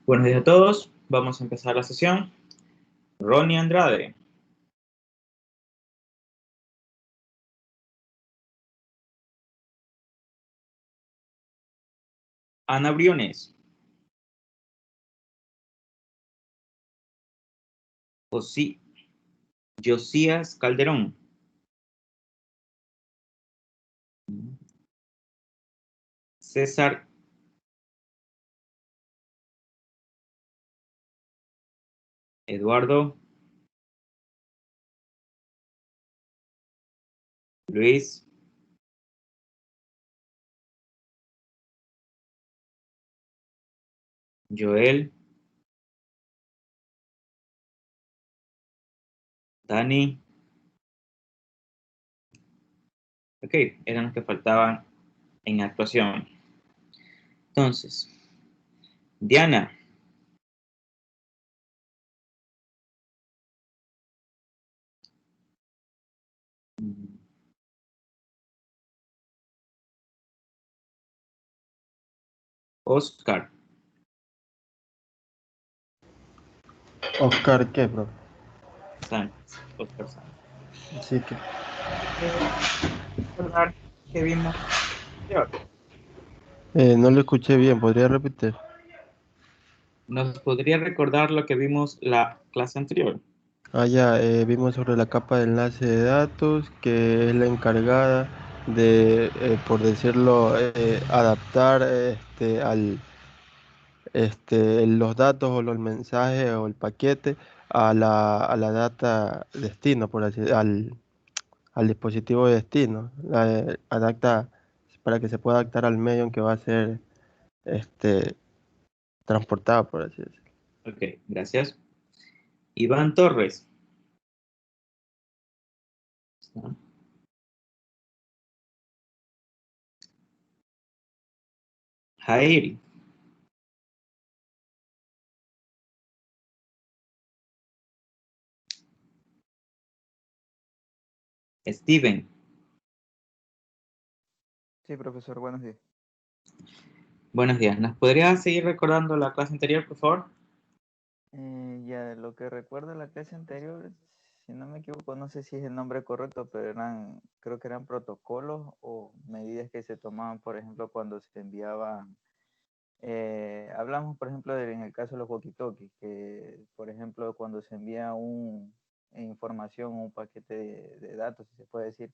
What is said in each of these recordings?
Buenos días a todos. Vamos a empezar la sesión. Ronnie Andrade. Ana Briones. Josías Calderón. César Eduardo. Luis. Joel. Dani. Ok, eran los que faltaban en actuación. Entonces, Diana. Oscar. Oscar, ¿qué, bro? Sánchez. Oscar Sánchez. Sí, que... Recordar que vimos anterior. no lo escuché bien, ¿podría repetir? ¿Nos podría recordar lo que vimos la clase anterior? Ya, vimos sobre la capa de enlace de datos, que es la encargada de, por decirlo, adaptar los datos o los mensajes o el paquete a la data destino, por así al dispositivo de destino. Adapta para que se pueda adaptar al medio en que va a ser este, transportado, por así decirlo. Ok, gracias. Iván Torres. Jair. Steven. Sí, profesor, buenos días. Buenos días. ¿Nos podría seguir recordando la clase anterior, por favor? Ya, lo que recuerdo de la clase anterior, si no me equivoco, no sé si es el nombre correcto, pero creo que eran protocolos o medidas que se tomaban, por ejemplo, cuando se enviaban. Hablamos, por ejemplo, en el caso de los walkie-talkies, que, por ejemplo, cuando se envía información, un paquete de datos, si se puede decir,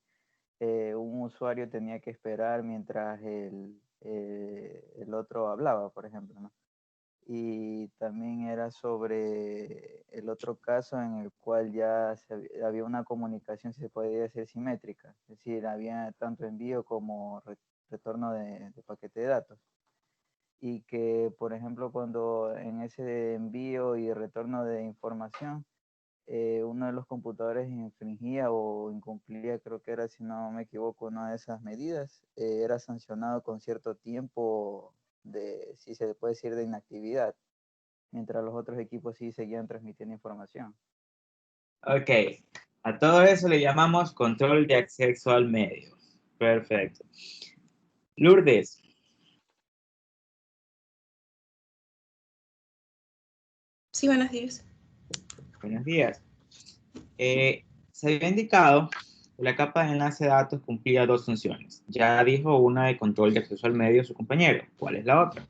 un usuario tenía que esperar mientras el otro hablaba, por ejemplo, ¿no? Y también era sobre el otro caso en el cual ya había una comunicación, si se podía decir, simétrica, es decir, había tanto envío como retorno de paquete de datos. Y que, por ejemplo, cuando en ese envío y retorno de información, uno de los computadores infringía o incumplía, creo que era, si no me equivoco, una de esas medidas, era sancionado con cierto tiempo de, si se puede decir, de inactividad, mientras los otros equipos sí seguían transmitiendo información. Ok. A todo eso le llamamos control de acceso al medio. Perfecto. Lourdes. Sí, buenos días. Buenos días. Se había indicado que la capa de enlace de datos cumplía dos funciones. Ya dijo una de control de acceso al medio su compañero. ¿Cuál es la otra?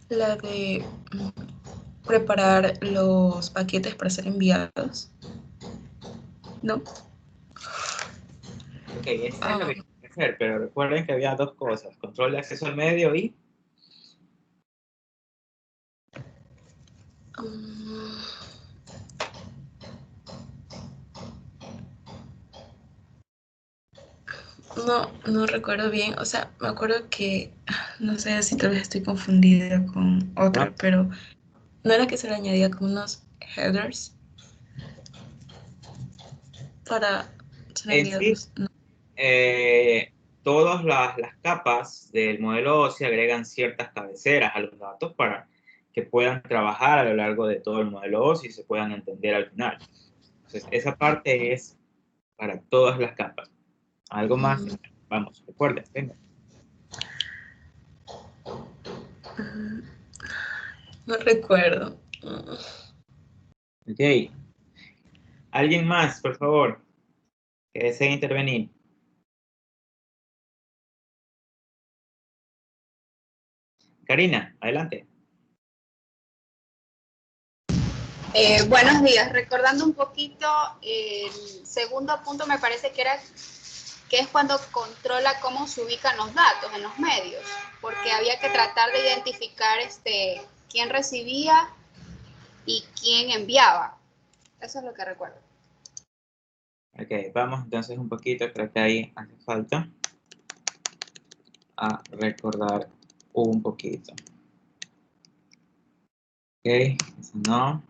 La de preparar los paquetes para ser enviados. ¿No? Ok, esa es lo que tiene que hacer, pero recuerden que había dos cosas. Control de acceso al medio y... No recuerdo bien. O sea, me acuerdo que, no sé si tal vez estoy confundida con otra, ¿no? pero ¿no era que se le añadía como unos headers para ser En sí, enviados? No. todas las capas del modelo OSI agregan ciertas cabeceras a los datos para que puedan trabajar a lo largo de todo el modelo OSI y se puedan entender al final. Entonces, esa parte es para todas las capas. ¿Algo más Vamos, recuerden, venga. No recuerdo. Ok. ¿Alguien más, por favor, que desee intervenir? Karina, adelante. Buenos días. Recordando un poquito, el segundo punto me parece que es cuando controla cómo se ubican los datos en los medios, porque había que tratar de identificar quién recibía y quién enviaba. Eso es lo que recuerdo. Ok, vamos entonces un poquito, creo que ahí hace falta a recordar un poquito. Ok, eso no.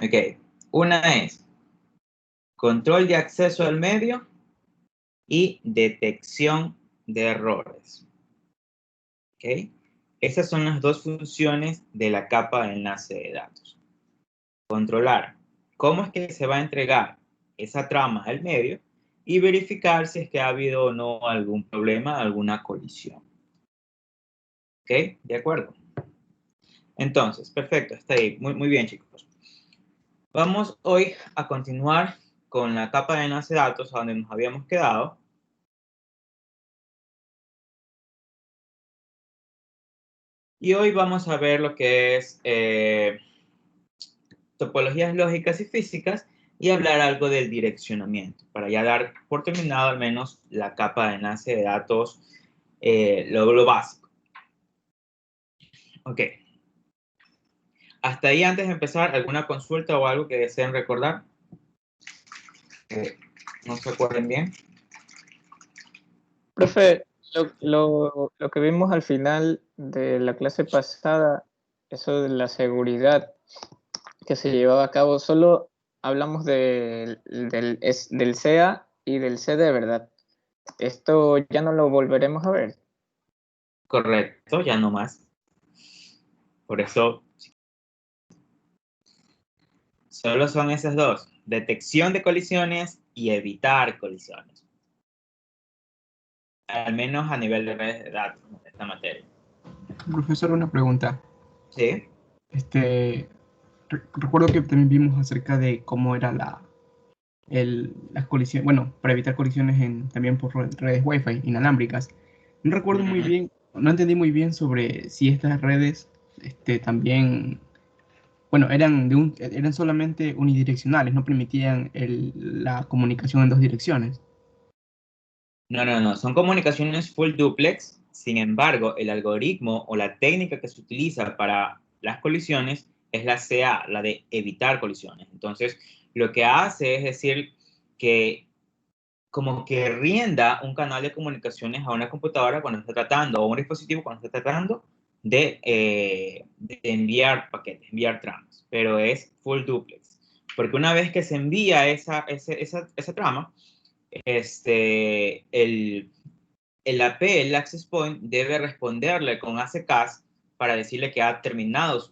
Ok, una es control de acceso al medio y detección de errores. ¿Ok? Esas son las dos funciones de la capa de enlace de datos. Controlar cómo es que se va a entregar esa trama al medio y verificar si es que ha habido o no algún problema, alguna colisión. ¿Ok? De acuerdo. Entonces, perfecto, está ahí. Muy bien, chicos. Vamos hoy a continuar con la capa de enlace de datos a donde nos habíamos quedado. Y hoy vamos a ver lo que es topologías lógicas y físicas y hablar algo del direccionamiento, para ya dar por terminado al menos la capa de enlace de datos, lo básico. Ok. Hasta ahí, antes de empezar, ¿alguna consulta o algo que deseen recordar? ¿No se acuerden bien? Profe, lo que vimos al final de la clase pasada, eso de la seguridad que se llevaba a cabo, solo hablamos del CA y del CD, ¿verdad? Esto ya no lo volveremos a ver. Correcto, ya no más. Por eso, solo son esas dos: detección de colisiones y evitar colisiones. Al menos a nivel de redes de datos, esta materia. Profesor, una pregunta. ¿Sí? Recuerdo que también vimos acerca de cómo era las colisiones, bueno, para evitar colisiones también por redes Wi-Fi inalámbricas. No recuerdo muy bien, no entendí muy bien sobre si estas redes también, bueno, eran solamente unidireccionales, no permitían la comunicación en dos direcciones. No. Son comunicaciones full duplex. Sin embargo, el algoritmo o la técnica que se utiliza para las colisiones es la CA, la de evitar colisiones. Entonces, lo que hace es decir que como que rienda un canal de comunicaciones a una computadora cuando está tratando, o un dispositivo cuando está tratando de enviar paquetes, enviar tramas, pero es full duplex. Porque una vez que se envía esa trama, el AP, el access point, debe responderle con ACKs para decirle que ha terminado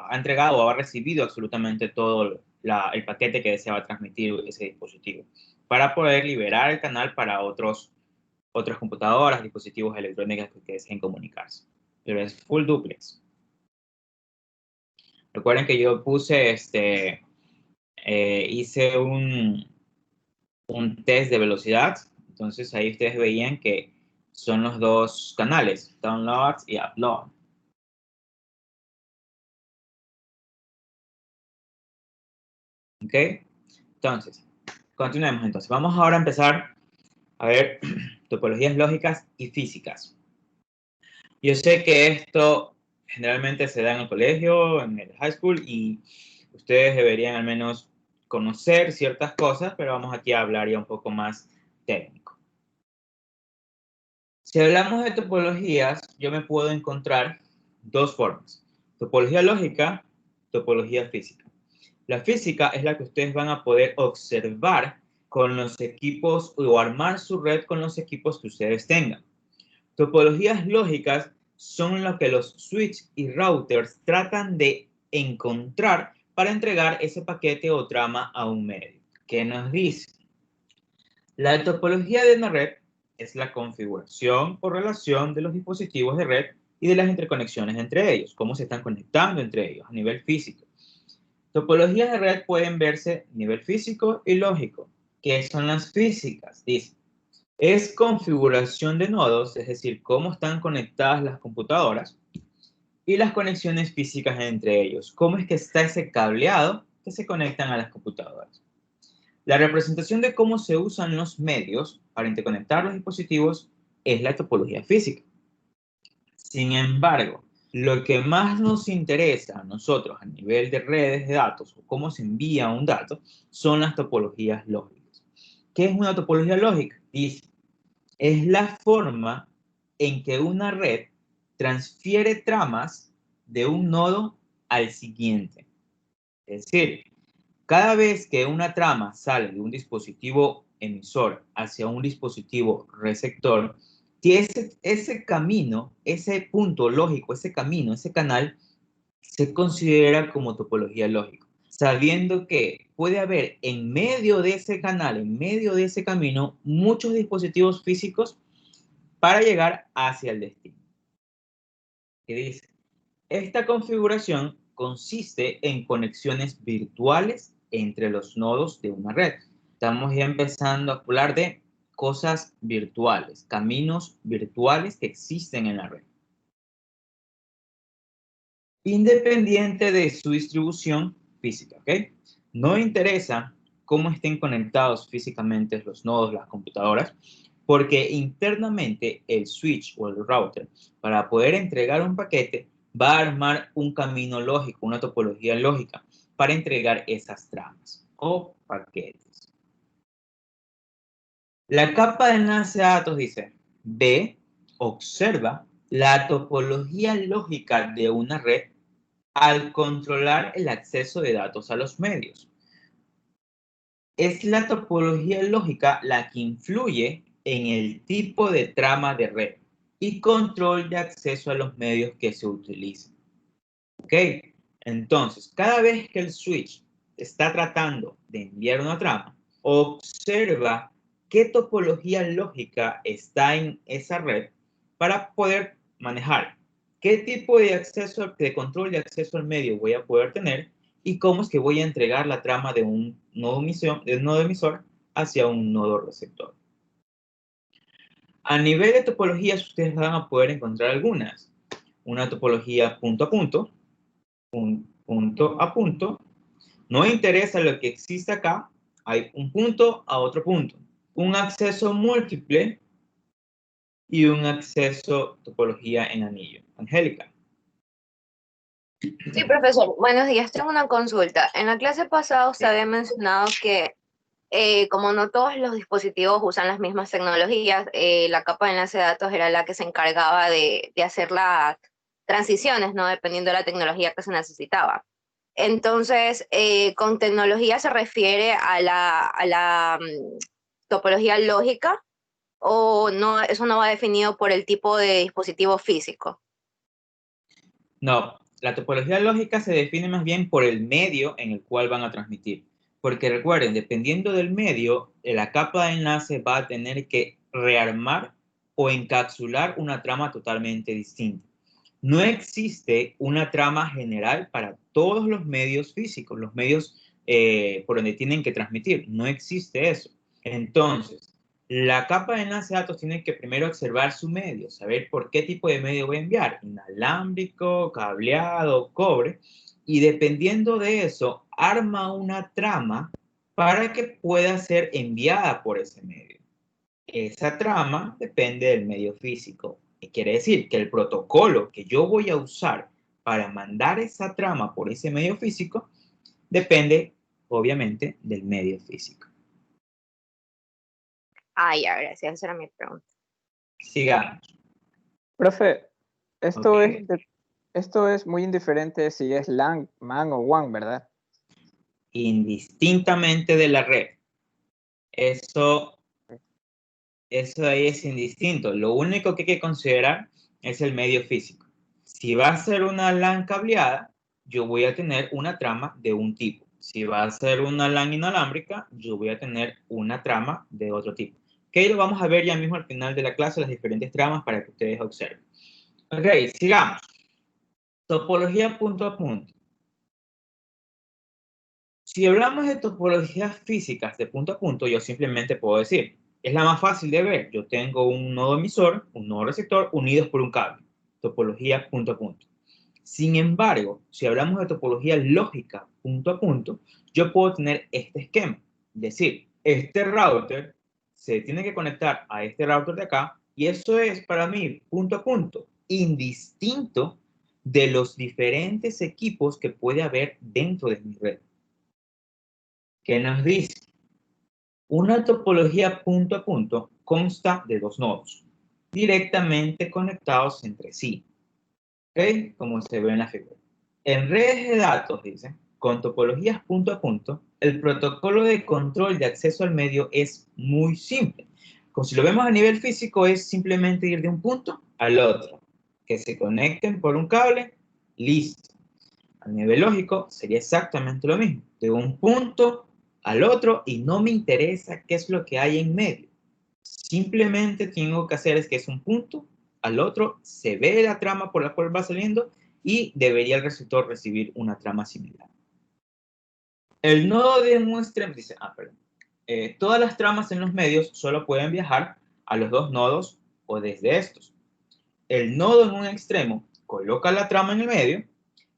ha entregado o ha recibido absolutamente todo el paquete que deseaba transmitir ese dispositivo, para poder liberar el canal para otras computadoras, dispositivos electrónicos que deseen comunicarse. Pero es full duplex. Recuerden que yo hice un test de velocidad. Entonces ahí ustedes veían que son los dos canales, download y upload. ¿Ok? Entonces, continuemos entonces. Vamos ahora a empezar a ver topologías lógicas y físicas. Yo sé que esto generalmente se da en el colegio, en el high school, y ustedes deberían al menos conocer ciertas cosas, pero vamos aquí a hablar ya un poco más técnico. Si hablamos de topologías, yo me puedo encontrar dos formas: topología lógica, topología física. La física es la que ustedes van a poder observar con los equipos o armar su red con los equipos que ustedes tengan. Topologías lógicas son lo que los switch y routers tratan de encontrar para entregar ese paquete o trama a un medio. ¿Qué nos dice? La topología de una red es la configuración o relación de los dispositivos de red y de las interconexiones entre ellos, cómo se están conectando entre ellos a nivel físico. Topologías de red pueden verse a nivel físico y lógico. ¿Qué son las físicas? Dice, es configuración de nodos, es decir, cómo están conectadas las computadoras y las conexiones físicas entre ellos. ¿Cómo es que está ese cableado que se conectan a las computadoras? La representación de cómo se usan los medios para interconectar los dispositivos es la topología física. Sin embargo, lo que más nos interesa a nosotros a nivel de redes de datos o cómo se envía un dato son las topologías lógicas. ¿Qué es una topología lógica? Dice, es la forma en que una red transfiere tramas de un nodo al siguiente. Es decir, cada vez que una trama sale de un dispositivo emisor hacia un dispositivo receptor, ese camino, ese punto lógico, ese camino, ese canal, se considera como topología lógica, sabiendo que puede haber en medio de ese canal, en medio de ese camino, muchos dispositivos físicos para llegar hacia el destino. ¿Qué dice? Esta configuración consiste en conexiones virtuales entre los nodos de una red. Estamos ya empezando a hablar de cosas virtuales, caminos virtuales que existen en la red. Independiente de su distribución física, ¿ok? No interesa cómo estén conectados físicamente los nodos, las computadoras, porque internamente el switch o el router, para poder entregar un paquete, va a armar un camino lógico, una topología lógica, para entregar esas tramas o paquetes. La capa de enlace a datos dice, B, observa la topología lógica de una red al controlar el acceso de datos a los medios. Es la topología lógica la que influye en el tipo de trama de red y control de acceso a los medios que se utilizan. ¿Ok? Entonces, cada vez que el switch está tratando de enviar una trama, observa qué topología lógica está en esa red para poder manejar qué tipo de acceso, de control de acceso al medio voy a poder tener y cómo es que voy a entregar la trama de un nodo emisor hacia un nodo receptor. A nivel de topologías, ustedes van a poder encontrar algunas. Una topología punto a punto, punto a punto. No interesa lo que existe acá, hay un punto a otro punto. Un acceso múltiple y un acceso topología en anillo. Angélica. Sí, profesor. Buenos días. Tengo una consulta. En la clase pasada usted había mencionado que como no todos los dispositivos usan las mismas tecnologías, la capa de enlace de datos era la que se encargaba de hacer las transiciones, ¿no? Dependiendo de la tecnología que se necesitaba. Entonces, con tecnología se refiere a la topología lógica, o no, eso no va definido por el tipo de dispositivo físico. No, la topología lógica se define más bien por el medio en el cual van a transmitir. Porque recuerden, dependiendo del medio, la capa de enlace va a tener que rearmar o encapsular una trama totalmente distinta. No existe una trama general para todos los medios físicos, los medios por donde tienen que transmitir. No existe eso. Entonces, la capa de enlace de datos tiene que primero observar su medio, saber por qué tipo de medio voy a enviar, inalámbrico, cableado, cobre, y dependiendo de eso, arma una trama para que pueda ser enviada por ese medio. Esa trama depende del medio físico. Quiere decir que el protocolo que yo voy a usar para mandar esa trama por ese medio físico depende, obviamente, del medio físico. Ya, gracias. Esa era mi pregunta. Sigamos. Profe, esto, Okay. esto es muy indiferente si es LAN, MAN o WAN, ¿verdad? Indistintamente de la red. Eso ahí es indistinto. Lo único que hay que considerar es el medio físico. Si va a ser una LAN cableada, yo voy a tener una trama de un tipo. Si va a ser una LAN inalámbrica, yo voy a tener una trama de otro tipo. Que lo vamos a ver ya mismo al final de la clase, las diferentes tramas para que ustedes observen. Ok, sigamos. Topología punto a punto. Si hablamos de topologías físicas de punto a punto, yo simplemente puedo decir, es la más fácil de ver. Yo tengo un nodo emisor, un nodo receptor, unidos por un cable. Topología punto a punto. Sin embargo, si hablamos de topología lógica punto a punto, yo puedo tener este esquema. Es decir, este router se tiene que conectar a este router de acá, y eso es para mí punto a punto, indistinto de los diferentes equipos que puede haber dentro de mi red. ¿Qué nos dice? Una topología punto a punto consta de dos nodos, directamente conectados entre sí. ¿Ok? Como se ve en la figura. En redes de datos, dice, con topologías punto a punto, el protocolo de control de acceso al medio es muy simple. Como si lo vemos a nivel físico, es simplemente ir de un punto al otro. Que se conecten por un cable, listo. A nivel lógico, sería exactamente lo mismo. De un punto al otro y no me interesa qué es lo que hay en medio. Simplemente tengo que hacer es que es un punto al otro, se ve la trama por la cual va saliendo y debería el receptor recibir una trama similar. El nodo de un extremo dice, perdón. Todas las tramas en los medios solo pueden viajar a los dos nodos o desde estos. El nodo en un extremo coloca la trama en el medio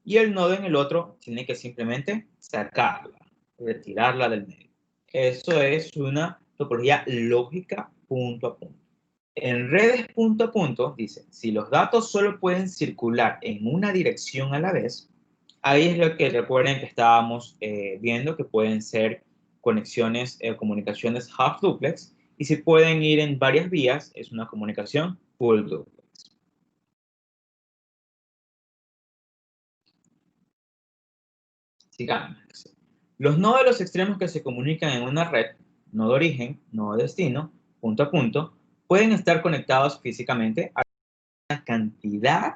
y el nodo en el otro tiene que simplemente sacarla, retirarla del medio. Eso es una topología lógica punto a punto. En redes punto a punto, dice, si los datos solo pueden circular en una dirección a la vez, ahí es lo que recuerden que estábamos viendo, que pueden ser conexiones, comunicaciones half duplex, y si pueden ir en varias vías, es una comunicación full duplex. Sigamos. Los nodos de los extremos que se comunican en una red, nodo origen, nodo destino, punto a punto, pueden estar conectados físicamente a una cantidad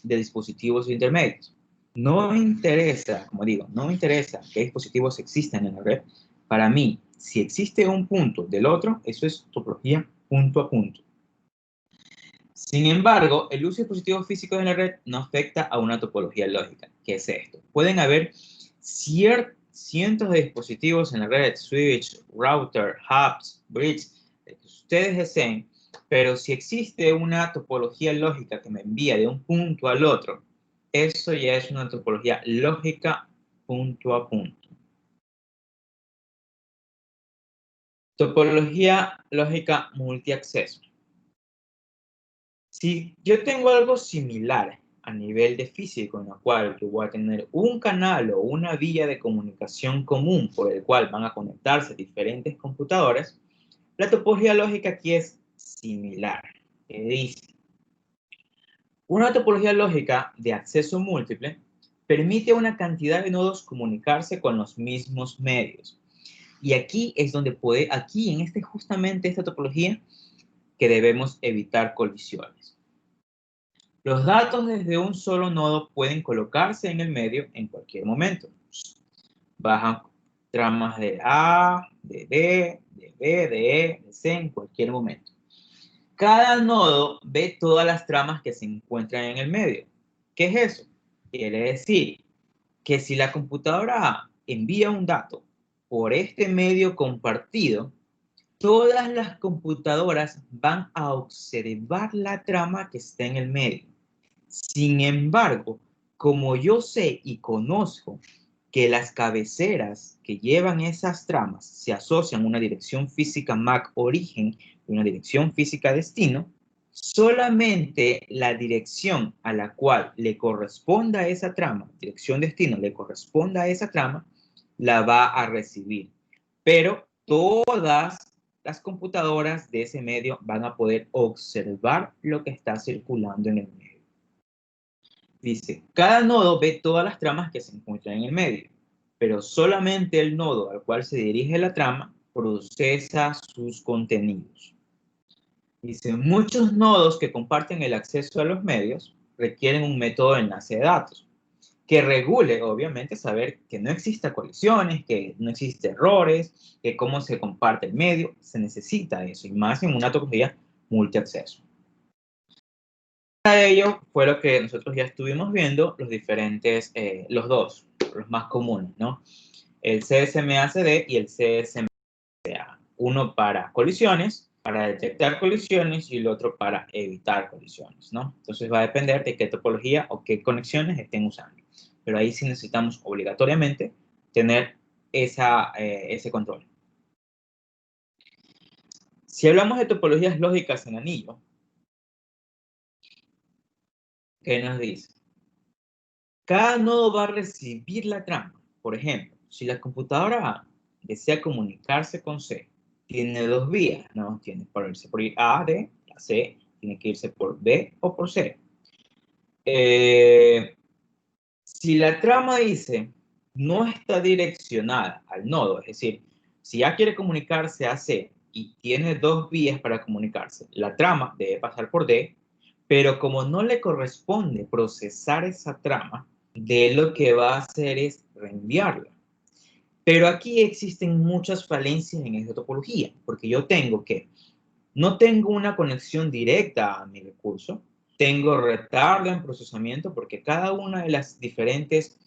de dispositivos intermedios. No me interesa, como digo, no me interesa qué dispositivos existen en la red. Para mí, si existe un punto del otro, eso es topología punto a punto. Sin embargo, el uso de dispositivos físicos en la red no afecta a una topología lógica. ¿Qué es esto? Pueden haber cientos de dispositivos en la red, switch, router, hubs, bridge, que ustedes deseen, pero si existe una topología lógica que me envía de un punto al otro, eso ya es una topología lógica punto a punto. Topología lógica multiacceso. Si yo tengo algo similar a nivel de físico, en la cual yo voy a tener un canal o una vía de comunicación común por el cual van a conectarse diferentes computadores, la topología lógica aquí es similar. ¿Qué dice? Una topología lógica de acceso múltiple permite a una cantidad de nodos comunicarse con los mismos medios. Y aquí es donde justamente esta topología, que debemos evitar colisiones. Los datos desde un solo nodo pueden colocarse en el medio en cualquier momento. Bajan tramas de A, de B, de B, de E, de C en cualquier momento. Cada nodo ve todas las tramas que se encuentran en el medio. ¿Qué es eso? Quiere decir que si la computadora A envía un dato por este medio compartido, todas las computadoras van a observar la trama que está en el medio. Sin embargo, como yo sé y conozco que las cabeceras que llevan esas tramas se asocian a una dirección física MAC origen y una dirección física destino, solamente la dirección a la cual le corresponda a esa trama, dirección destino le corresponda a esa trama, la va a recibir. Pero todas las computadoras de ese medio van a poder observar lo que está circulando en el medio. Dice, cada nodo ve todas las tramas que se encuentran en el medio, pero solamente el nodo al cual se dirige la trama procesa sus contenidos. Dice, muchos nodos que comparten el acceso a los medios requieren un método de enlace de datos. que regule, obviamente, saber que no exista colisiones, que no existe errores, que cómo se comparte el medio, se necesita eso, y más en una topología multiacceso. Para ello fue lo que nosotros ya estuvimos viendo, los diferentes, los más comunes, ¿no? El CSMA-CD y el CSMA, uno para colisiones, para detectar colisiones, y el otro para evitar colisiones, ¿no? Entonces va a depender de qué topología o qué conexiones estén usando. Pero ahí sí necesitamos obligatoriamente tener ese control. Si hablamos de topologías lógicas en anillo, ¿qué nos dice? Cada nodo va a recibir la trama. Por ejemplo, si la computadora A desea comunicarse con C, tiene dos vías, ¿no? Tiene que irse por A a D, a C, tiene que irse por B o por C. Si la trama dice no está direccionada al nodo, es decir, si A quiere comunicarse a C y tiene dos vías para comunicarse, la trama debe pasar por D, pero como no le corresponde procesar esa trama, D lo que va a hacer es reenviarla. Pero aquí existen muchas falencias en esta topología, porque yo no tengo una conexión directa a mi recurso, tengo retardo en procesamiento porque cada una de las diferentes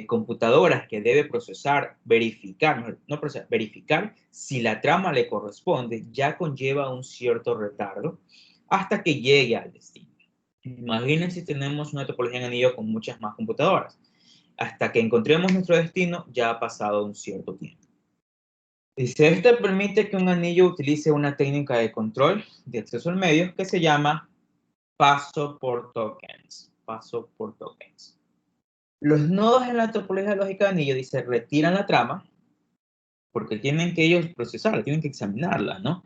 computadoras que debe procesar, verificar si la trama le corresponde, ya conlleva un cierto retardo hasta que llegue al destino. Imaginen si tenemos una topología en anillo con muchas más computadoras. Hasta que encontremos nuestro destino, ya ha pasado un cierto tiempo. Dice, esto permite que un anillo utilice una técnica de control de acceso al medio que se llama paso por tokens. Paso por tokens. Los nodos en la topología lógica de anillo, dice, retiran la trama porque tienen que ellos procesarla, tienen que examinarla, ¿no?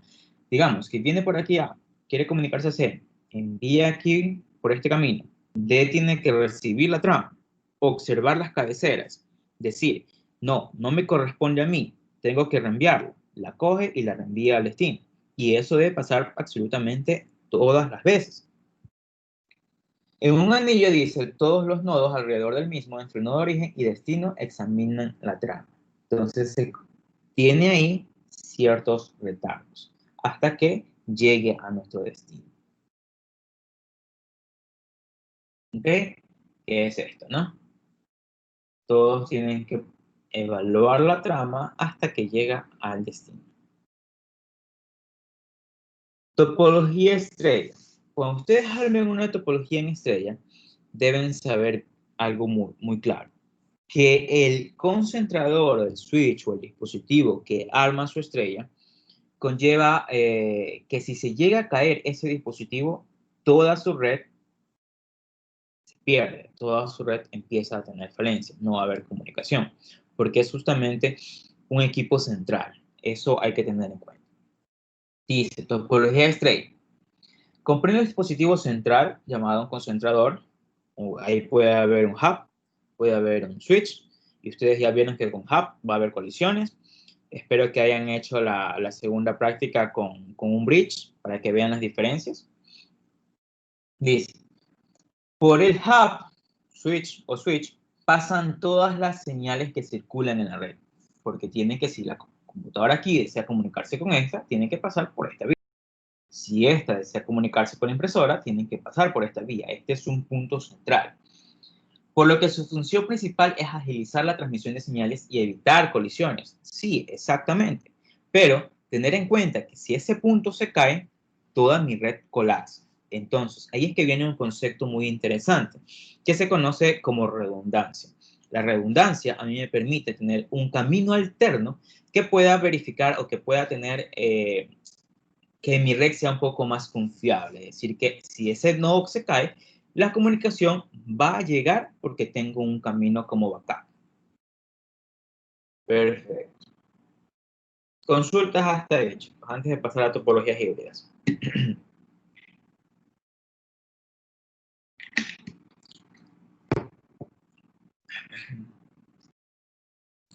Digamos, que viene por aquí A, quiere comunicarse a C, envía aquí por este camino. D tiene que recibir la trama, observar las cabeceras, decir, no me corresponde a mí, tengo que reenviarla. La coge y la reenvía al destino. Y eso debe pasar absolutamente todas las veces. En un anillo dice, todos los nodos alrededor del mismo, entre el nodo de origen y destino, examinan la trama. Entonces se tiene ahí ciertos retardos hasta que llegue a nuestro destino. ¿Ok? ¿Qué es esto, no? Todos tienen que evaluar la trama hasta que llega al destino. Topología estrella. Cuando ustedes armen una topología en estrella, deben saber algo muy claro. Que el concentrador, el switch o el dispositivo que arma su estrella, conlleva que si se llega a caer ese dispositivo, toda su red se pierde, toda su red empieza a tener falencias, no va a haber comunicación, porque es justamente un equipo central. Eso hay que tener en cuenta. Dice, topología estrella. Comprende el dispositivo central llamado un concentrador. Ahí puede haber un hub, puede haber un switch, y ustedes ya vieron que con hub va a haber colisiones. Espero que hayan hecho la segunda práctica con un bridge para que vean las diferencias. Dice, por el hub, switch o switch, pasan todas las señales que circulan en la red, porque tiene que, si la computadora aquí desea comunicarse con esta, tiene que pasar por esta vía. Si esta desea comunicarse con la impresora, tiene que pasar por esta vía. Este es un punto central. Por lo que su función principal es agilizar la transmisión de señales y evitar colisiones. Sí, exactamente. Pero tener en cuenta que si ese punto se cae, toda mi red colapsa. Entonces, ahí es que viene un concepto muy interesante, que se conoce como redundancia. La redundancia a mí me permite tener un camino alterno que pueda verificar o que pueda tener que mi red sea un poco más confiable. Es decir, que si ese nodo se cae, la comunicación va a llegar porque tengo un camino como backup. Perfecto. Consultas hasta hecho, antes de pasar a topologías híbridas.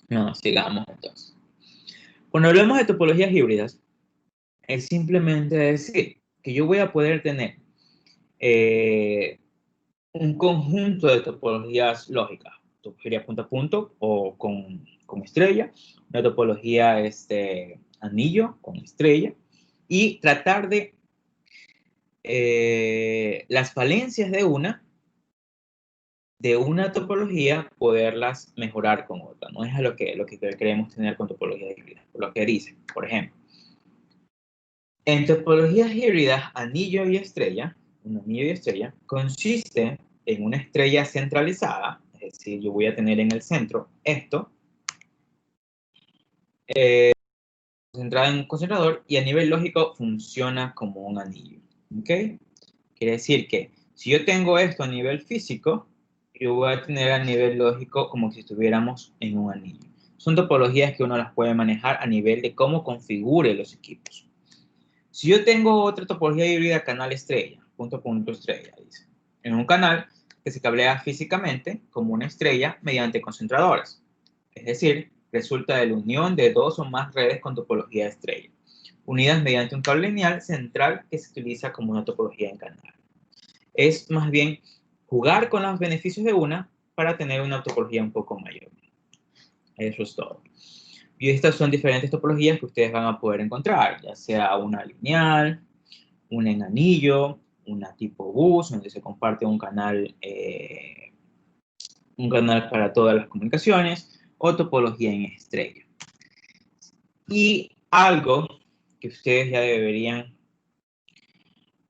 No, sigamos entonces. Cuando hablamos de topologías híbridas, es simplemente decir que yo voy a poder tener un conjunto de topologías lógicas, topología punto a punto o con estrella, una topología anillo con estrella, y tratar de las falencias de topología poderlas mejorar con otra. No es a lo que queremos tener con topologías híbridas, por lo que dice, por ejemplo. En topologías híbridas, anillo y estrella, un anillo y estrella, consiste en una estrella centralizada, es decir, yo voy a tener en el centro esto, centrada en un concentrador, y a nivel lógico funciona como un anillo. ¿Ok? Quiere decir que si yo tengo esto a nivel físico, yo voy a tener a nivel lógico como si estuviéramos en un anillo. Son topologías que uno las puede manejar a nivel de cómo configure los equipos. Si yo tengo otra topología híbrida, canal estrella, punto a punto estrella, dice. En un canal que se cablea físicamente como una estrella mediante concentradores. Es decir, resulta de la unión de dos o más redes con topología estrella, unidas mediante un cable lineal central que se utiliza como una topología en canal. Es más bien jugar con los beneficios de una para tener una topología un poco mayor. Eso es todo. Y estas son diferentes topologías que ustedes van a poder encontrar, ya sea una lineal, una en anillo, una tipo bus, donde se comparte un canal para todas las comunicaciones, o topología en estrella. Y algo que ustedes ya deberían,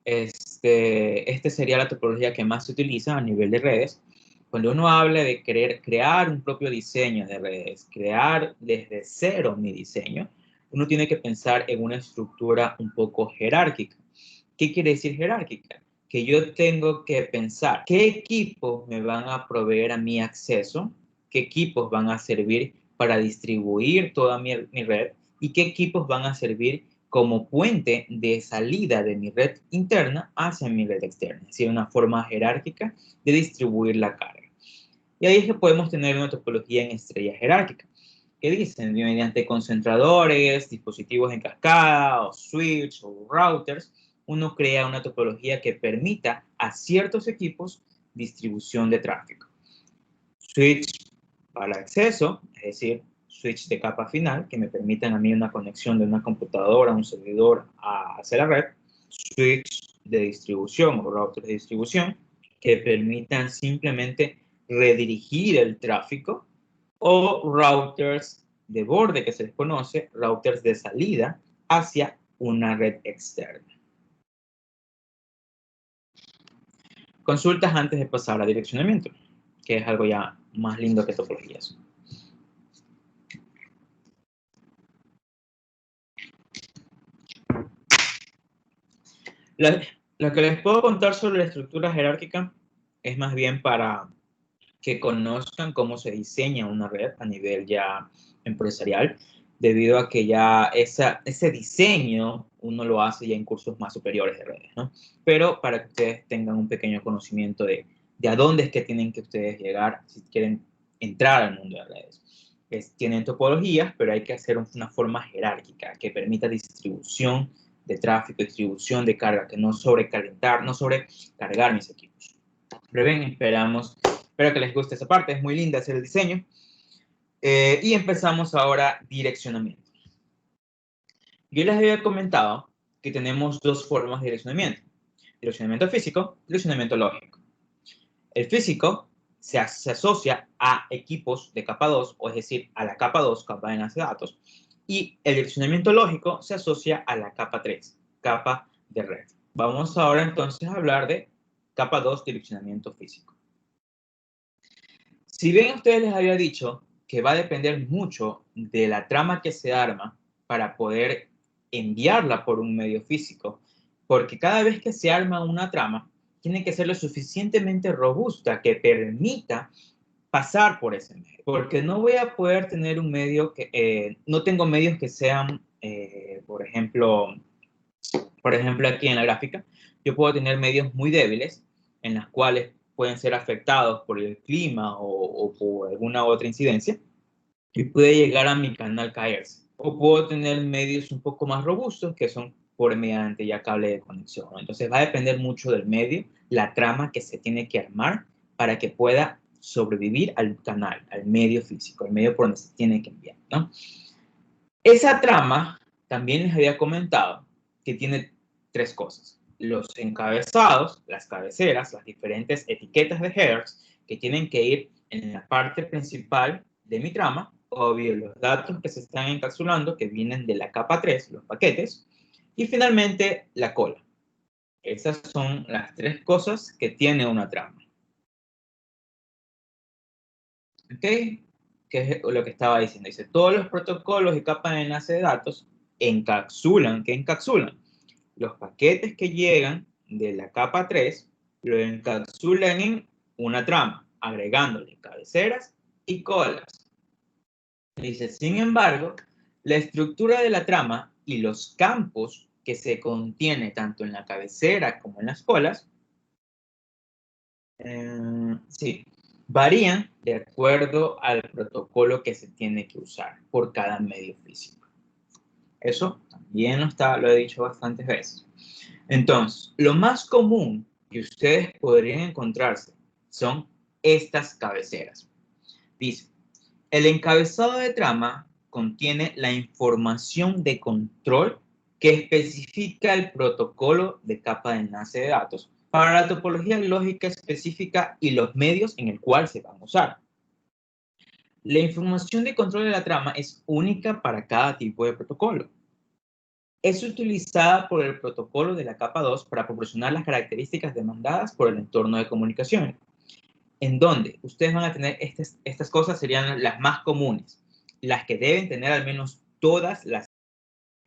este sería la topología que más se utiliza a nivel de redes. Cuando uno habla de querer crear un propio diseño de redes, crear desde cero mi diseño, uno tiene que pensar en una estructura un poco jerárquica. ¿Qué quiere decir jerárquica? Que yo tengo que pensar qué equipos me van a proveer a mi acceso, qué equipos van a servir para distribuir toda mi red y qué equipos van a servir como puente de salida de mi red interna hacia mi red externa. Es decir, una forma jerárquica de distribuir la carga. Y ahí es que podemos tener una topología en estrella jerárquica. ¿Qué dicen? Mediante concentradores, dispositivos en cascada, o switch, o routers, uno crea una topología que permita a ciertos equipos distribución de tráfico. Switch para acceso, es decir, switch de capa final, que me permitan a mí una conexión de una computadora a un servidor hacia la red. Switch de distribución o routers de distribución, que permitan simplemente redirigir el tráfico, o routers de borde, que se les conoce, routers de salida hacia una red externa. Consultas antes de pasar a direccionamiento, que es algo ya más lindo que topologías. Lo que les puedo contar sobre la estructura jerárquica es más bien para que conozcan cómo se diseña una red a nivel ya empresarial, debido a que ya ese diseño uno lo hace ya en cursos más superiores de redes, ¿no? Pero para que ustedes tengan un pequeño conocimiento de a dónde es que tienen que ustedes llegar si quieren entrar al mundo de redes. Tienen topologías, pero hay que hacer una forma jerárquica que permita distribución de tráfico, distribución de carga, que no sobrecargar mis equipos. Pero bien, espero que les guste esa parte, es muy linda hacer el diseño. Y empezamos ahora direccionamiento. Yo les había comentado que tenemos dos formas de direccionamiento. Direccionamiento físico y direccionamiento lógico. El físico se asocia a equipos de capa 2, o es decir, a la capa 2, capa de enlace de datos. Y el direccionamiento lógico se asocia a la capa 3, capa de red. Vamos ahora entonces a hablar de capa 2, direccionamiento físico. Si bien a ustedes les había dicho que va a depender mucho de la trama que se arma para poder enviarla por un medio físico, porque cada vez que se arma una trama, tiene que ser lo suficientemente robusta que permita pasar por ese medio. Porque no voy a poder tener un medio que, no tengo medios que sean, por ejemplo, aquí en la gráfica, yo puedo tener medios muy débiles en las cuales pueden ser afectados por el clima o por alguna otra incidencia y puede llegar a mi canal caerse. O puedo tener medios un poco más robustos que son por mediante ya cable de conexión, ¿no? Entonces va a depender mucho del medio, la trama que se tiene que armar para que pueda sobrevivir al canal, al medio físico, al medio por donde se tiene que enviar, ¿no? Esa trama, también les había comentado, que tiene tres cosas. Los encabezados, las cabeceras, las diferentes etiquetas de headers que tienen que ir en la parte principal de mi trama, obvio los datos que se están encapsulando, que vienen de la capa 3, los paquetes, y finalmente la cola. Esas son las tres cosas que tiene una trama. ¿Ok? Que es lo que estaba diciendo. Dice, todos los protocolos y capas de enlace de datos encapsulan, ¿qué encapsulan? Los paquetes que llegan de la capa 3, lo encapsulan en una trama, agregándole cabeceras y colas. Dice, sin embargo, la estructura de la trama y los campos que se contiene tanto en la cabecera como en las colas, sí, varían de acuerdo al protocolo que se tiene que usar por cada medio físico. Eso también lo he dicho bastantes veces. Entonces, lo más común que ustedes podrían encontrarse son estas cabeceras. Dice, el encabezado de trama contiene la información de control que especifica el protocolo de capa de enlace de datos para la topología lógica específica y los medios en el cual se van a usar. La información de control de la trama es única para cada tipo de protocolo. Es utilizada por el protocolo de la capa 2 para proporcionar las características demandadas por el entorno de comunicación, en donde ustedes van a tener estas cosas serían las más comunes, las que deben tener al menos todas las,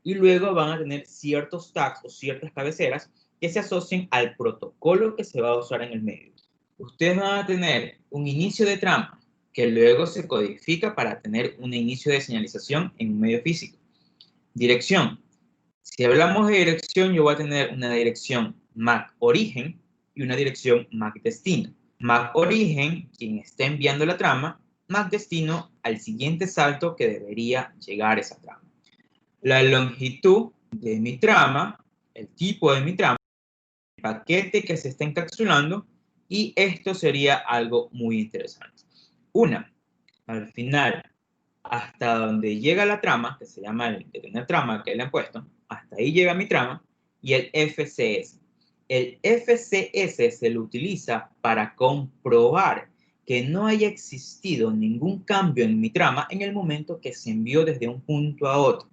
y luego van a tener ciertos tags o ciertas cabeceras que se asocien al protocolo que se va a usar en el medio. Ustedes van a tener un inicio de trama que luego se codifica para tener un inicio de señalización en un medio físico. Dirección. Si hablamos de dirección, yo voy a tener una dirección MAC origen y una dirección MAC destino. MAC origen, quien está enviando la trama, MAC destino al siguiente salto que debería llegar esa trama. La longitud de mi trama, el tipo de mi trama, el paquete que se está encapsulando, y esto sería algo muy interesante. Al final, hasta donde llega la trama, que se llama el detener trama que le han puesto, hasta ahí llega mi trama, y el FCS. El FCS se lo utiliza para comprobar que no haya existido ningún cambio en mi trama en el momento que se envió desde un punto a otro.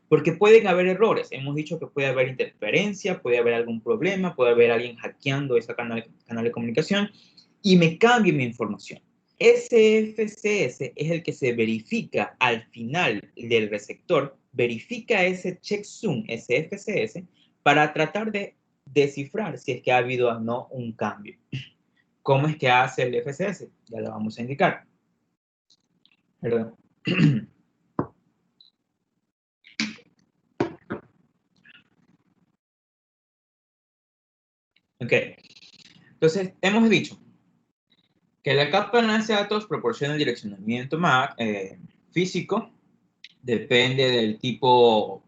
Porque pueden haber errores. Hemos dicho que puede haber interferencia, puede haber algún problema, puede haber alguien hackeando ese canal de comunicación y me cambie mi información. Ese FCS es el que se verifica al final del receptor, verifica ese checksum, ese FCS, para tratar de descifrar si es que ha habido o no un cambio. ¿Cómo es que hace el FCS? Ya lo vamos a indicar. Perdón. Ok. Entonces, hemos dicho que la capa de enlace de datos proporciona el direccionamiento MAC físico, depende del tipo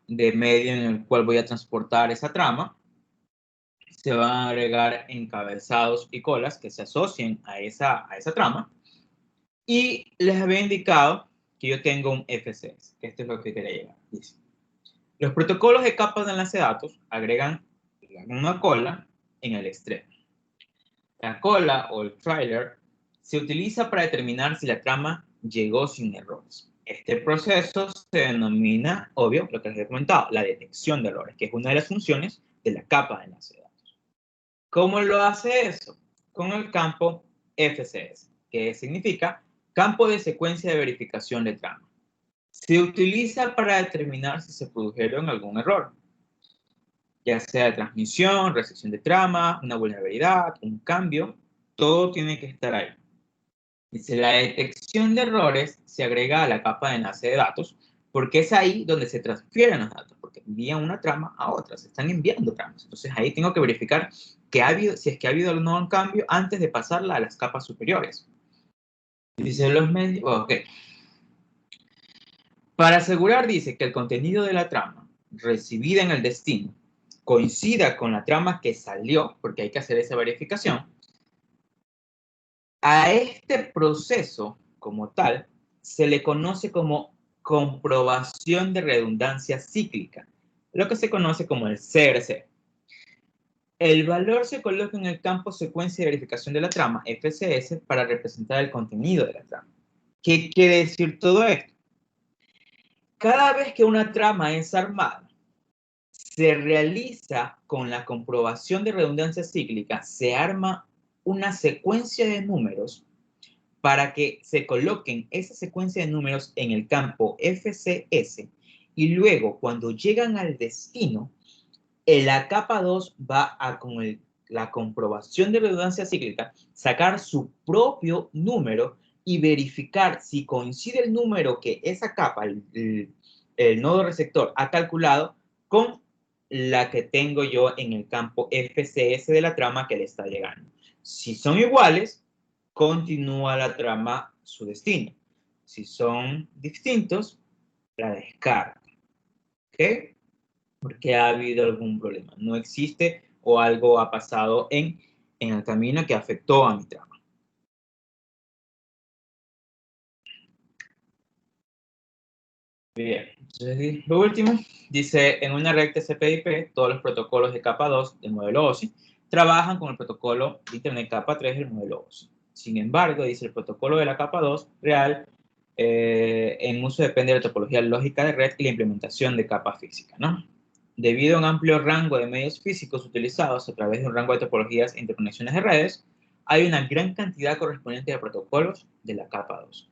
de medio en el cual voy a transportar esa trama. Se van a agregar encabezados y colas que se asocien a esa trama. Y les había indicado que yo tengo un FCS, que esto es lo que quería llegar. Dice, los protocolos de capas de enlace de datos agregan una cola en el extremo. La cola o el trailer se utiliza para determinar si la trama llegó sin errores. Este proceso se denomina, obvio, lo que les he comentado, la detección de errores, que es una de las funciones de la capa de enlace de datos. ¿Cómo lo hace eso? Con el campo FCS, que significa campo de secuencia de verificación de trama. Se utiliza para determinar si se produjeron algún error, ya sea de transmisión, recepción de trama, una vulnerabilidad, un cambio, todo tiene que estar ahí. Dice, la detección de errores se agrega a la capa de enlace de datos porque es ahí donde se transfieren los datos, porque envían una trama a otra, se están enviando tramas. Entonces ahí tengo que verificar que si es que ha habido algún cambio antes de pasarla a las capas superiores. Dice los medios, ok. Para asegurar, dice, que el contenido de la trama recibida en el destino coincida con la trama que salió, porque hay que hacer esa verificación, a este proceso como tal se le conoce como comprobación de redundancia cíclica, lo que se conoce como el CRC. El valor se coloca en el campo secuencia de verificación de la trama, FCS, para representar el contenido de la trama. ¿Qué quiere decir todo esto? Cada vez que una trama es armada, se realiza con la comprobación de redundancia cíclica, se arma una secuencia de números para que se coloquen esa secuencia de números en el campo FCS y luego cuando llegan al destino, la capa 2 va a con la comprobación de redundancia cíclica sacar su propio número y verificar si coincide el número que esa capa, el nodo receptor, ha calculado con la que tengo yo en el campo FCS de la trama que le está llegando. Si son iguales, continúa la trama su destino. Si son distintos, la descarta. ¿Ok? Porque ha habido algún problema. No existe o algo ha pasado en el camino que afectó a mi trama. Bien, entonces lo último, dice, en una recta CPIP, todos los protocolos de capa 2 del modelo OSI trabajan con el protocolo de Internet capa 3 del modelo OSI. Sin embargo, dice, el protocolo de la capa 2 real en uso depende de la topología lógica de red y la implementación de capa física, ¿no? Debido a un amplio rango de medios físicos utilizados a través de un rango de topologías e interconexiones de redes, hay una gran cantidad correspondiente de protocolos de la capa 2.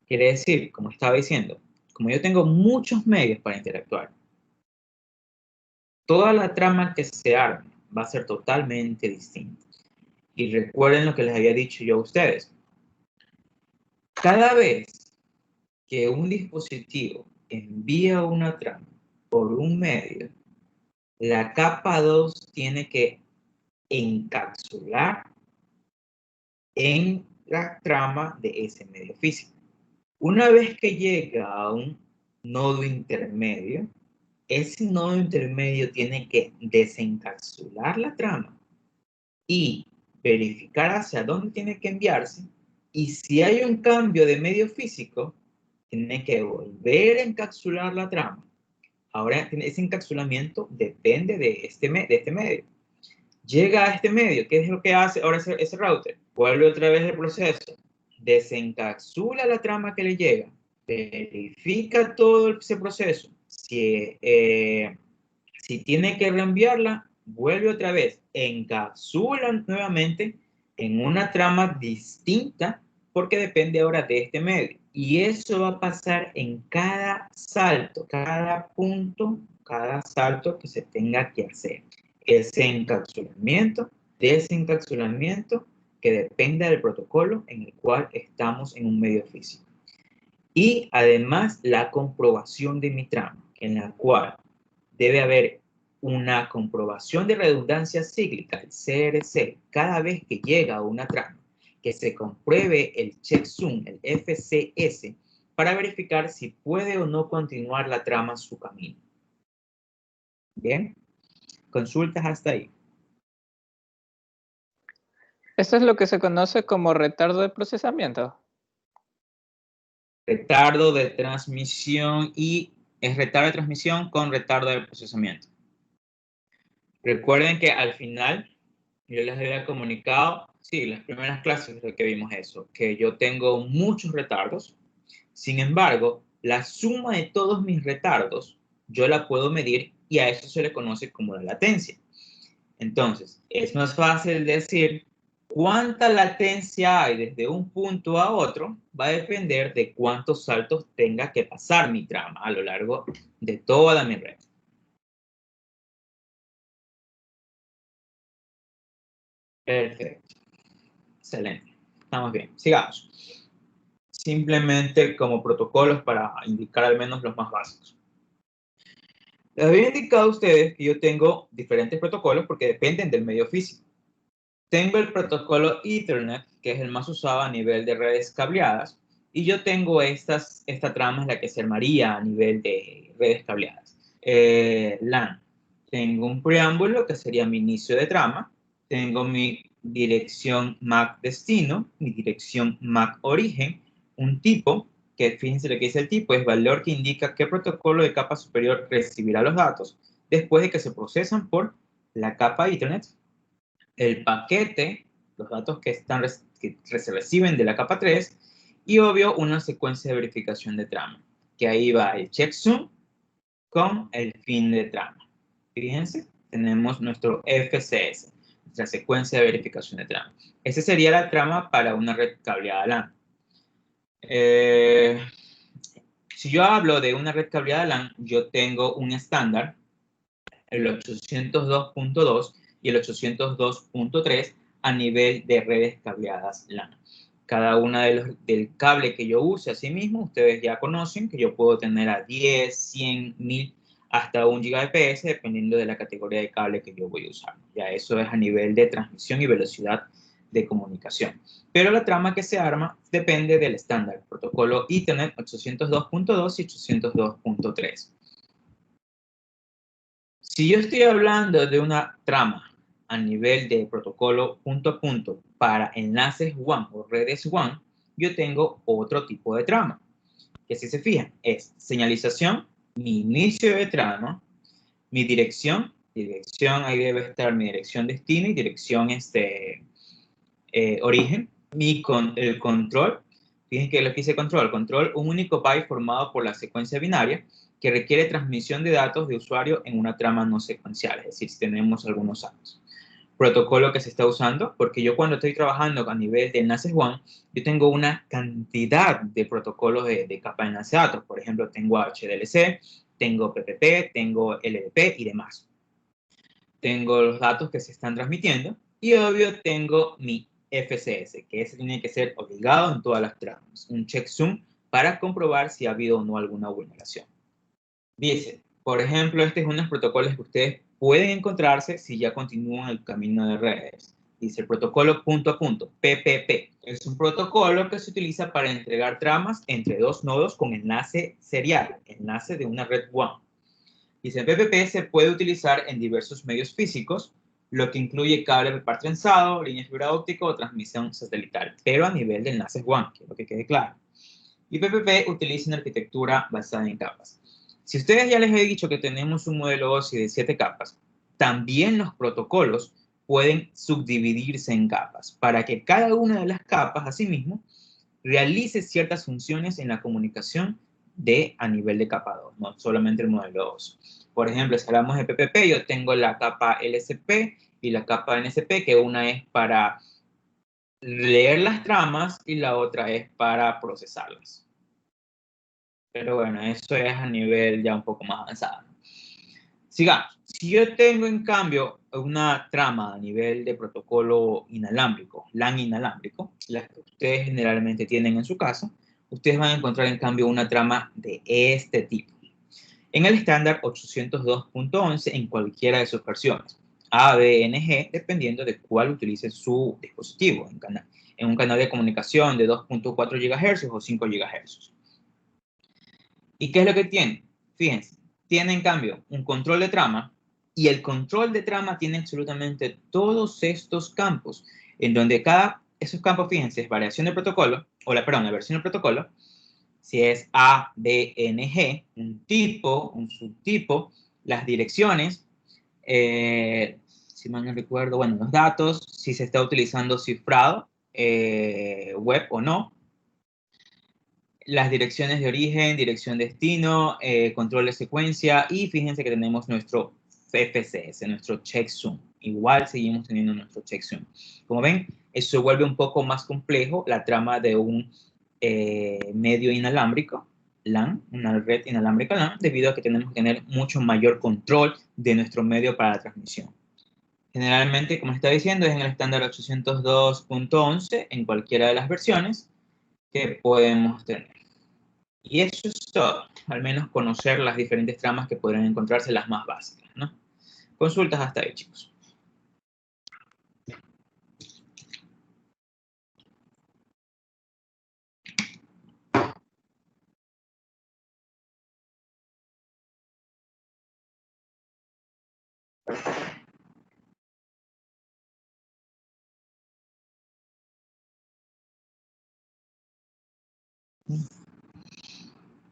Quiere decir, como estaba diciendo, como yo tengo muchos medios para interactuar, toda la trama que se arme va a ser totalmente distinta. Y recuerden lo que les había dicho yo a ustedes. Cada vez que un dispositivo envía una trama por un medio, la capa 2 tiene que encapsular en la trama de ese medio físico. Una vez que llega a un nodo intermedio, ese nodo intermedio tiene que desencapsular la trama y verificar hacia dónde tiene que enviarse, y si hay un cambio de medio físico, tiene que volver a encapsular la trama. Ahora ese encapsulamiento depende de este medio. Llega a este medio, ¿qué es lo que hace ahora ese router? Vuelve otra vez el proceso, desencapsula la trama que le llega, verifica todo ese proceso. Si tiene que reenviarla, vuelve otra vez, encapsula nuevamente en una trama distinta porque depende ahora de este medio. Y eso va a pasar en cada salto, cada punto, cada salto que se tenga que hacer. Ese encapsulamiento, desencapsulamiento, que depende del protocolo en el cual estamos en un medio físico. Y además la comprobación de mi trama, en la cual debe haber una comprobación de redundancia cíclica, el CRC, cada vez que llega a una trama, que se compruebe el checksum, el FCS, para verificar si puede o no continuar la trama su camino. Bien, consultas hasta ahí. Esto es lo que se conoce como retardo de procesamiento. Retardo de transmisión y es retardo de transmisión con retardo de procesamiento. Recuerden que al final yo les había comunicado, sí, las primeras clases de que vimos eso, que yo tengo muchos retardos. Sin embargo, la suma de todos mis retardos yo la puedo medir y a eso se le conoce como la latencia. Entonces, es más fácil decir cuánta latencia hay desde un punto a otro, va a depender de cuántos saltos tenga que pasar mi trama a lo largo de toda mi red. Perfecto. Excelente. Estamos bien. Sigamos. Simplemente como protocolos para indicar al menos los más básicos. Les había indicado a ustedes que yo tengo diferentes protocolos porque dependen del medio físico. Tengo el protocolo Ethernet, que es el más usado a nivel de redes cableadas, y yo tengo esta trama es la que se armaría a nivel de redes cableadas. LAN. Tengo un preámbulo que sería mi inicio de trama. Tengo mi dirección MAC destino, mi dirección MAC origen, un tipo, que fíjense lo que dice el tipo, es valor que indica qué protocolo de capa superior recibirá los datos después de que se procesan por la capa Ethernet. El paquete, los datos que se reciben de la capa 3, y obvio una secuencia de verificación de trama, que ahí va el checksum con el fin de trama. Fíjense, tenemos nuestro FCS, nuestra secuencia de verificación de trama. Esa sería la trama para una red cableada LAN. Si yo hablo de una red cableada LAN, yo tengo un estándar, el 802.2 y el 802.3 a nivel de redes cableadas LAN. Cada una del cable que yo use, asimismo, ustedes ya conocen que yo puedo tener a 10, 100, 1000, hasta 1 Gbps, dependiendo de la categoría de cable que yo voy a usar. Ya eso es a nivel de transmisión y velocidad de comunicación. Pero la trama que se arma depende del estándar, protocolo Ethernet 802.2 y 802.3. Si yo estoy hablando de una trama a nivel de protocolo punto a punto para enlaces WAN o redes WAN, yo tengo otro tipo de trama, que si se fijan es señalización, mi inicio de trama, mi dirección, ahí debe estar mi dirección destino y dirección origen, el control. Fíjense que lo que dice control, un único byte formado por la secuencia binaria que requiere transmisión de datos de usuario en una trama no secuencial, es decir, si tenemos algunos datos. Protocolo que se está usando, porque yo cuando estoy trabajando a nivel de enlaces WAN, yo tengo una cantidad de protocolos de capa de enlace de datos. Por ejemplo, tengo HDLC, tengo PPP, tengo LDP y demás. Tengo los datos que se están transmitiendo y obvio tengo mi FCS, que ese tiene que ser obligado en todas las tramas. Un checksum para comprobar si ha habido o no alguna vulneración. Dice, por ejemplo, este es unos protocolos que ustedes pueden encontrarse si ya continúan el camino de redes. Dice el protocolo punto a punto, PPP. Es un protocolo que se utiliza para entregar tramas entre dos nodos con enlace serial, enlace de una red WAN. Dice, PPP se puede utilizar en diversos medios físicos, lo que incluye cable par trenzado, línea de fibra óptica o transmisión satelital, pero a nivel de enlaces WAN, quiero que quede claro. Y PPP utiliza una arquitectura basada en capas. Si ustedes ya les he dicho que tenemos un modelo OSI de 7 capas, también los protocolos pueden subdividirse en capas para que cada una de las capas, asimismo, realice ciertas funciones en la comunicación a nivel de capa 2, no solamente el modelo OSI. Por ejemplo, si hablamos de PPP, yo tengo la capa LSP y la capa NSP, que una es para leer las tramas y la otra es para procesarlas. Pero bueno, eso es a nivel ya un poco más avanzado. Sigamos. Si yo tengo, en cambio, una trama a nivel de protocolo inalámbrico, LAN inalámbrico, las que ustedes generalmente tienen en su casa, ustedes van a encontrar, en cambio, una trama de este tipo. En el estándar 802.11 en cualquiera de sus versiones. A, B, N, G, dependiendo de cuál utilice su dispositivo. En un canal de comunicación de 2.4 GHz o 5 GHz. ¿Y qué es lo que tiene? Fíjense, tiene en cambio un control de trama, y el control de trama tiene absolutamente todos estos campos, en donde esos campos, fíjense, es variación de protocolo, la versión del protocolo, si es A, B, N, G, un tipo, un subtipo, las direcciones, si mal no recuerdo, bueno, los datos, si se está utilizando cifrado web o no, las direcciones de origen, dirección destino, control de secuencia, y fíjense que tenemos nuestro FCS, nuestro checksum. Igual seguimos teniendo nuestro checksum. Como ven, eso vuelve un poco más complejo la trama de un medio inalámbrico, LAN, una red inalámbrica LAN, debido a que tenemos que tener mucho mayor control de nuestro medio para la transmisión. Generalmente, como está diciendo, es en el estándar 802.11 en cualquiera de las versiones que podemos tener. Y eso es todo, al menos conocer las diferentes tramas que podrán encontrarse, las más básicas, ¿no? Consultas hasta ahí, chicos.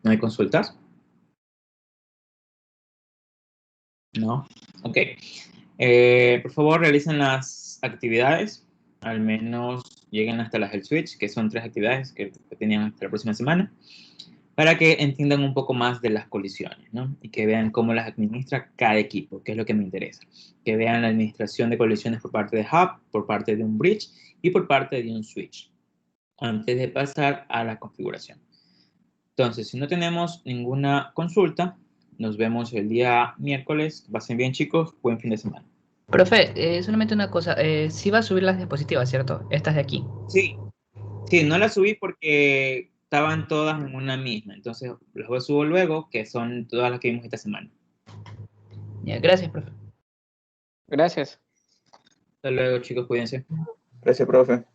¿No hay consultas? No. Ok. Por favor, realicen las actividades. Al menos lleguen hasta las del switch, que son 3 actividades que tenían hasta la próxima semana, para que entiendan un poco más de las colisiones, ¿no? Y que vean cómo las administra cada equipo, que es lo que me interesa. Que vean la administración de colisiones por parte de Hub, por parte de un bridge y por parte de un switch, antes de pasar a la configuración. Entonces, si no tenemos ninguna consulta, nos vemos el día miércoles. Que pasen bien, chicos. Buen fin de semana. Profe, solamente una cosa. Sí va a subir las diapositivas, ¿cierto? Estas de aquí. Sí, sí, no las subí porque estaban todas en una misma. Entonces, las subo luego, que son todas las que vimos esta semana. Ya, gracias, profe. Gracias. Hasta luego, chicos. Cuídense. Gracias, profe.